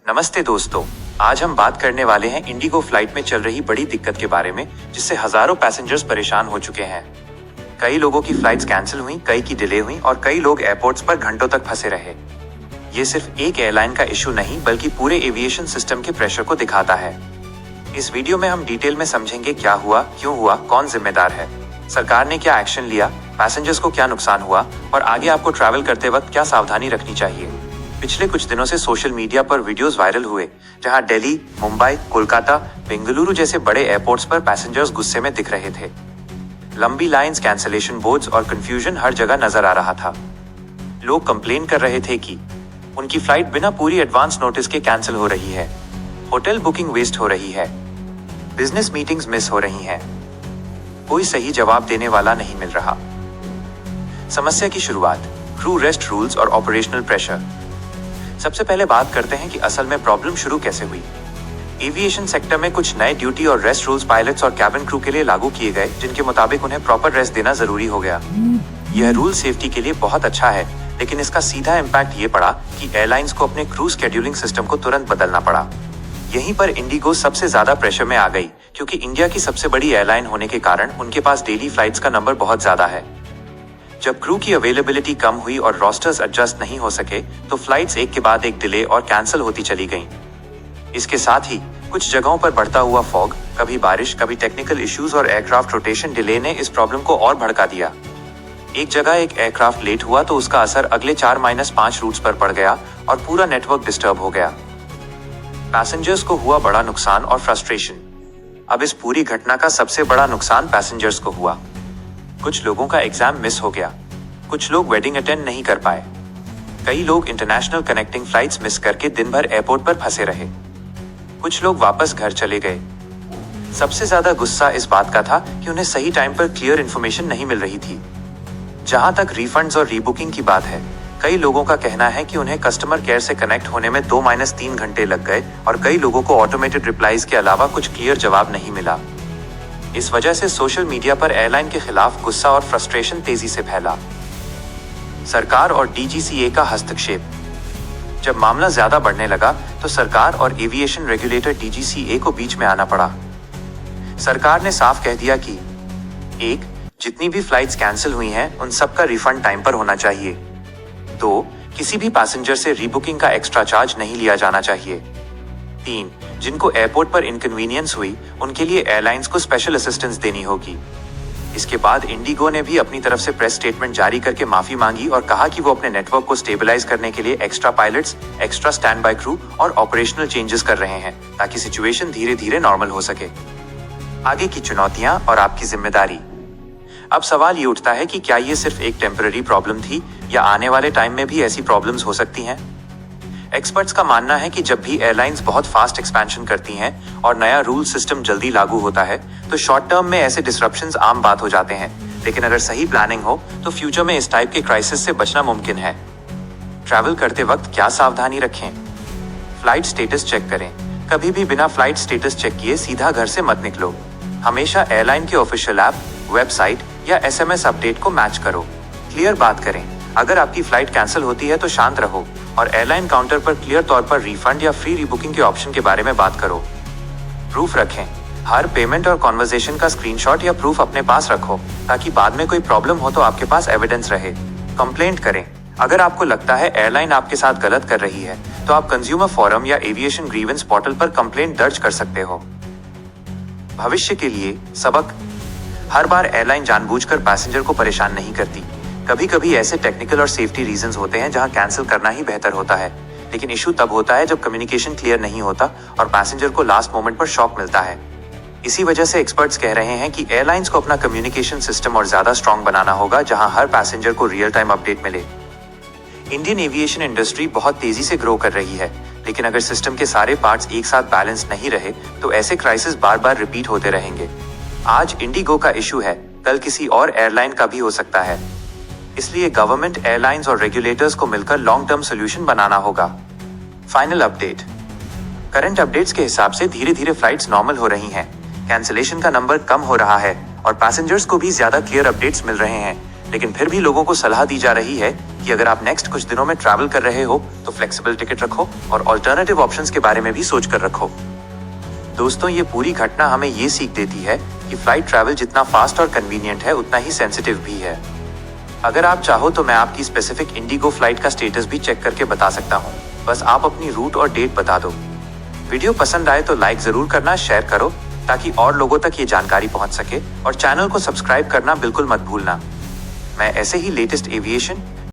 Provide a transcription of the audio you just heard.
नमस्ते दोस्तों, आज हम बात करने वाले हैं इंडिगो फ्लाइट में चल रही बड़ी दिक्कत के बारे में जिससे हजारों पैसेंजर्स परेशान हो चुके हैं। कई लोगों की फ्लाइट्स कैंसिल हुई, कई की डिले हुई और कई लोग एयरपोर्ट्स पर घंटों तक फंसे रहे। ये सिर्फ एक एयरलाइन का इशू नहीं बल्कि पूरे एविएशन सिस्टम के प्रेशर को दिखाता है। इस वीडियो में हम डिटेल में समझेंगे क्या हुआ, क्यों हुआ, कौन जिम्मेदार है, सरकार ने क्या एक्शन लिया, पैसेंजर्स को क्या नुकसान हुआ और आगे आपको ट्रैवल करते वक्त क्या सावधानी रखनी चाहिए। पिछले कुछ दिनों से सोशल मीडिया पर वीडियोस वायरल हुए जहां दिल्ली, मुंबई, कोलकाता, बेंगलुरु जैसे बड़े एयरपोर्ट्स पर पैसेंजर्स गुस्से में दिख रहे थे। लंबी लाइंस, कैंसलेशन बोर्ड्स और कंफ्यूजन हर जगह नजर आ रहा था। लोग कंप्लेन कर रहे थे कि उनकी फ्लाइट बिना पूरी एडवांस नोटिस के कैंसिल हो रही है, होटल बुकिंग वेस्ट हो रही है, बिजनेस मीटिंग्स मिस हो रही हैं। कोई सही जवाब देने वाला नहीं मिल रहा। समस्या की शुरुआत, क्रू रेस्ट रूल्स और ऑपरेशनल प्रेशर। सबसे पहले बात करते हैं कि असल में प्रॉब्लम शुरू कैसे हुई। एविएशन सेक्टर में कुछ नए ड्यूटी और रेस्ट रूल्स पायलट्स और कैबिन क्रू के लिए लागू किए गए जिनके मुताबिक उन्हें प्रॉपर रेस्ट देना जरूरी हो गया। यह रूल सेफ्टी के लिए बहुत अच्छा है, लेकिन इसका सीधा इम्पैक्ट ये पड़ा कि एयरलाइंस को अपने क्रू शेड्यूलिंग सिस्टम को तुरंत बदलना पड़ा। यहीं पर इंडिगो सबसे ज्यादा प्रेशर में आ गई, क्योंकि इंडिया की सबसे बड़ी एयरलाइन होने के कारण उनके पास डेली फ्लाइट्स का नंबर बहुत ज्यादा है। जब क्रू की अवेलेबिलिटी कम हुई और रोस्टर्स एडजस्ट नहीं हो सके तो फ्लाइट्स एक के बाद एक डिले और कैंसिल होती चली गईं। इसके साथ ही कुछ जगहों पर बढ़ता हुआ फॉग, कभी बारिश, कभी टेक्निकल इश्यूज और एयरक्राफ्ट रोटेशन डिले ने इस प्रॉब्लम को और भड़का दिया। एक जगह एक एयरक्राफ्ट लेट हुआ तो उसका असर अगले 4-5 रूट्स पर पड़ गया और पूरा नेटवर्क डिस्टर्ब हो गया। पैसेंजर्स को हुआ बड़ा नुकसान और फ्रस्ट्रेशन। अब इस पूरी घटना का सबसे बड़ा नुकसान पैसेंजर्स को हुआ। कुछ लोगों का एग्जाम मिस हो गया, कुछ लोग वेडिंग अटेंड नहीं कर पाए, कई लोग इंटरनेशनल कनेक्टिंग फ्लाइट्स मिस करके दिन भर एयरपोर्ट पर फंसे रहे, कुछ लोग वापस घर चले गए। सबसे ज्यादा गुस्सा इस बात का था कि उन्हें सही टाइम पर क्लियर इन्फॉर्मेशन नहीं मिल रही थी। जहां तक रिफंड्स और रीबुकिंग की बात है, कई लोगों का कहना है कि उन्हें कस्टमर केयर से कनेक्ट होने में 2-3 घंटे लग गए और कई लोगों को ऑटोमेटेड रिप्लाईज के अलावा कुछ क्लियर जवाब नहीं मिला। इस वजह से सोशल मीडिया पर एयरलाइन के खिलाफ गुस्सा और फ्रस्ट्रेशन तेजी से फैला। सरकार और डीजीसीए का हस्तक्षेप। जब मामला ज्यादा बढ़ने लगा तो सरकार और एविएशन रेगुलेटर डीजीसीए को बीच में आना पड़ा। सरकार ने साफ कह दिया कि 1. जितनी भी फ्लाइट्स कैंसिल हुई हैं उन सबका रिफंड टाइम पर होना चाहिए। 2. किसी भी पैसेंजर से रीबुकिंग का एक्स्ट्रा चार्ज नहीं लिया जाना चाहिए। 3. जिनको एयरपोर्ट पर इनकन्वीनियंस हुई उनके लिए एयरलाइंस को स्पेशल असिस्टेंस देनी होगी। इसके बाद इंडिगो ने भी अपनी तरफ से प्रेस स्टेटमेंट जारी करके माफी मांगी और कहा कि वो अपने नेटवर्क को स्टेबलाइज करने के लिए extra pilots, extra stand by crew और ऑपरेशनल चेंजेस कर रहे हैं ताकि सिचुएशन धीरे धीरे नॉर्मल हो सके। आगे की चुनौतियां और आपकी जिम्मेदारी। अब सवाल ये उठता है कि क्या ये सिर्फ एक टेम्पररी प्रॉब्लम थी या आने वाले टाइम में भी ऐसी प्रॉब्लम्स हो सकती हैं। एक्सपर्ट्स का मानना है कि जब भी एयरलाइंस बहुत फास्ट एक्सपेंशन करती हैं और नया रूल सिस्टम जल्दी लागू होता है तो शॉर्ट टर्म में ऐसे डिसरप्शंस आम बात हो जाते हैं, लेकिन अगर सही प्लानिंग हो तो फ्यूचर में इस टाइप के क्राइसिस से बचना मुमकिन है। ट्रैवल करते वक्त क्या सावधानी रखें। फ्लाइट स्टेटस चेक करें। कभी भी बिना फ्लाइट स्टेटस चेक किए सीधा घर से मत निकलो। हमेशा एयरलाइन के ऑफिशियल ऐप, वेबसाइट या SMS अपडेट को मैच करो। क्लियर बात करें। अगर आपकी फ्लाइट कैंसिल होती है तो शांत रहो और एयरलाइन काउंटर पर क्लियर तौर पर रिफंड या फ्री रीबुकिंग के ऑप्शन के बारे में बात करो। प्रूफ रखें। हर पेमेंट और कॉन्वर्सेशन का स्क्रीनशॉट या प्रूफ अपने पास रखो ताकि बाद में कोई प्रॉब्लम हो तो आपके पास एविडेंस रहे। कंप्लेंट करें। अगर आपको लगता है एयरलाइन आपके साथ गलत कर रही है तो आप कंज्यूमर फोरम या एविएशन ग्रीवेंस पोर्टल पर कंप्लेंट दर्ज कर सकते हो। भविष्य के लिए सबक। हर बार एयरलाइन जानबूझकर पैसेंजर को परेशान नहीं करती। कभी कभी ऐसे टेक्निकल और सेफ्टी रीजंस होते हैं जहां कैंसिल करना ही बेहतर होता है, लेकिन इशू तब होता है जब कम्युनिकेशन क्लियर नहीं होता और पैसेंजर को लास्ट मोमेंट पर शॉक मिलता है। इसी वजह से एक्सपर्ट्स कह रहे हैं कि एयरलाइंस को अपना कम्युनिकेशन सिस्टम और ज्यादा स्ट्रांग बनाना होगा जहां हर पैसेंजर को रियल टाइम अपडेट मिले। इंडियन एविएशन इंडस्ट्री बहुत तेजी से ग्रो कर रही है, लेकिन अगर सिस्टम के सारे पार्ट्स एक साथ बैलेंस नहीं रहे तो ऐसे क्राइसिस बार बार रिपीट होते रहेंगे। आज इंडिगो का इशू है, कल किसी और एयरलाइन का भी हो सकता है। इसलिए गवर्नमेंट, एयरलाइंस और रेगुलेटर्स को मिलकर लॉन्ग टर्म सोल्यूशन बनाना होगा। Final update. करंट अपडेट्स के हिसाब से धीरे धीरे फ्लाइट्स नॉर्मल हो रही हैं, कैंसिलेशन का नंबर कम हो रहा है और पैसेंजर्स को भी ज्यादा क्लियर अपडेट्स मिल रहे हैं, लेकिन फिर भी लोगों को सलाह दी जा रही है कि अगर आप नेक्स्ट कुछ दिनों में ट्रैवल कर रहे हो तो फ्लेक्सिबल टिकट रखो और ऑल्टरनेटिव ऑप्शंस के बारे में भी सोच कर रखो। दोस्तों, ये पूरी घटना हमें ये सीख देती है कि फ्लाइट ट्रैवल जितना फास्ट और कन्वीनियंट है उतना ही सेंसिटिव भी है। अगर आप चाहो तो मैं आपकी स्पेसिफिक इंडिगो फ्लाइट का स्टेटस भी चेक करके बता सकता हूँ। बस आप अपनी रूट और डेट बता दो। वीडियो पसंद आए तो लाइक जरूर करना, शेयर करो ताकि और लोगों तक ये जानकारी पहुंच सके, और चैनल को सब्सक्राइब करना बिल्कुल मत भूलना। मैं ऐसे ही लेटेस्ट एविएशन,